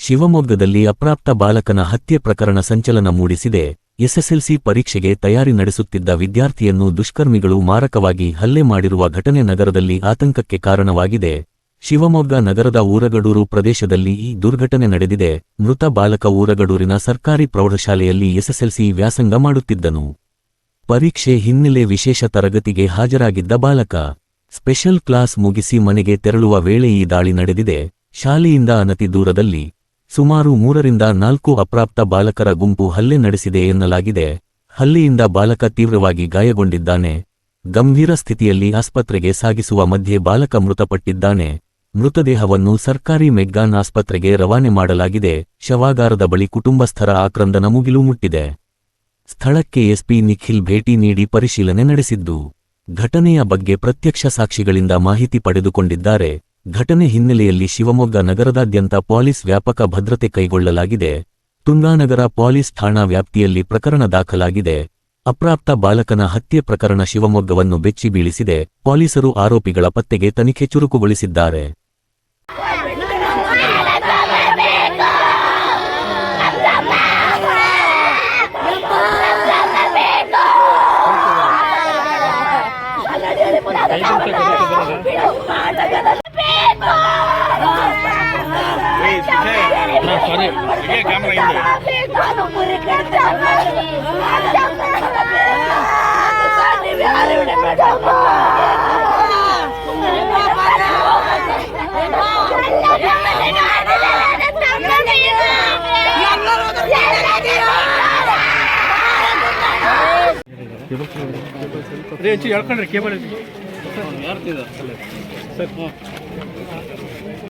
ಶಿವಮೊಗ್ಗದಲ್ಲಿ ಅಪ್ರಾಪ್ತ ಬಾಲಕನ ಹತ್ಯೆ ಪ್ರಕರಣ ಸಂಚಲನ ಮೂಡಿಸಿದೆ. ಎಸ್ಎಸ್ಎಲ್ಸಿ ಪರೀಕ್ಷೆಗೆ ತಯಾರಿ ನಡೆಸುತ್ತಿದ್ದ ವಿದ್ಯಾರ್ಥಿಯನ್ನು ದುಷ್ಕರ್ಮಿಗಳು ಮಾರಕವಾಗಿ ಹಲ್ಲೆ ಮಾಡಿರುವ ಘಟನೆ ನಗರದಲ್ಲಿ ಆತಂಕಕ್ಕೆ ಕಾರಣವಾಗಿದೆ. ಶಿವಮೊಗ್ಗ ನಗರದ ಊರಗಡೂರು ಪ್ರದೇಶದಲ್ಲಿ ಈ ದುರ್ಘಟನೆ ನಡೆದಿದೆ. ಮೃತ ಬಾಲಕ ಊರಗಡೂರಿನ ಸರ್ಕಾರಿ ಪ್ರೌಢಶಾಲೆಯಲ್ಲಿ ಎಸ್ಎಸ್ಎಲ್ಸಿ ವ್ಯಾಸಂಗ ಮಾಡುತ್ತಿದ್ದನು. ಪರೀಕ್ಷೆ ಹಿನ್ನೆಲೆ ವಿಶೇಷ ತರಗತಿಗೆ ಹಾಜರಾಗಿದ್ದ ಬಾಲಕ ಸ್ಪೆಷಲ್ ಕ್ಲಾಸ್ ಮುಗಿಸಿ ಮನೆಗೆ ತೆರಳುವ ವೇಳೆ ಈ ದಾಳಿ ನಡೆದಿದೆ. ಶಾಲೆಯಿಂದ ಅನತಿ ದೂರದಲ್ಲಿ ಸುಮಾರು 3-4 ಅಪ್ರಾಪ್ತ ಬಾಲಕರ ಗುಂಪು ಹಲ್ಲೆ ನಡೆಸಿದೆ ಎನ್ನಲಾಗಿದೆ. ಹಲ್ಲೆಯಿಂದ ಬಾಲಕ ತೀವ್ರವಾಗಿ ಗಾಯಗೊಂಡಿದ್ದಾನೆ. ಗಂಭೀರ ಸ್ಥಿತಿಯಲ್ಲಿ ಆಸ್ಪತ್ರೆಗೆ ಸಾಗಿಸುವ ಮಧ್ಯೆ ಬಾಲಕ ಮೃತಪಟ್ಟಿದ್ದಾನೆ. ಮೃತದೇಹವನ್ನು ಸರ್ಕಾರಿ ಮೆಗ್ಗಾನ್ ಆಸ್ಪತ್ರೆಗೆ ರವಾನೆ ಮಾಡಲಾಗಿದೆ. ಶವಾಗಾರದ ಬಳಿ ಕುಟುಂಬಸ್ಥರ ಆಕ್ರಂದನ ಮುಗಿಲು ಮುಟ್ಟಿದೆ. ಸ್ಥಳಕ್ಕೆ ಎಸ್ಪಿ ನಿಖಿಲ್ ಭೇಟಿ ನೀಡಿ ಪರಿಶೀಲನೆ ನಡೆಸಿದ್ದು, ಘಟನೆಯ ಬಗ್ಗೆ ಪ್ರತ್ಯಕ್ಷ ಸಾಕ್ಷಿಗಳಿಂದ ಮಾಹಿತಿ ಪಡೆದುಕೊಂಡಿದ್ದಾರೆ. ಘಟನೆ ಹಿನ್ನೆಲೆಯಲ್ಲಿ ಶಿವಮೊಗ್ಗ ನಗರದಾದ್ಯಂತ ಪೊಲೀಸ್ ವ್ಯಾಪಕ ಭದ್ರತೆ ಕೈಗೊಳ್ಳಲಾಗಿದೆ. ತುಂಗಾನಗರ ಪೊಲೀಸ್ ಠಾಣಾ ವ್ಯಾಪ್ತಿಯಲ್ಲಿ ಪ್ರಕರಣ ದಾಖಲಾಗಿದೆ. ಅಪ್ರಾಪ್ತ ಬಾಲಕನ ಹತ್ಯೆ ಪ್ರಕರಣ ಶಿವಮೊಗ್ಗವನ್ನು ಬೆಚ್ಚಿ ಬೀಳಿಸಿದೆ. ಪೊಲೀಸರು ಆರೋಪಿಗಳ ಪತ್ತೆಗೆ ತನಿಖೆ ಚುರುಕುಗೊಳಿಸಿದ್ದಾರೆ. ಹೇಳ್ಕೊಂಡ್ರೆ ಕೇಬಲ್ ಸರ್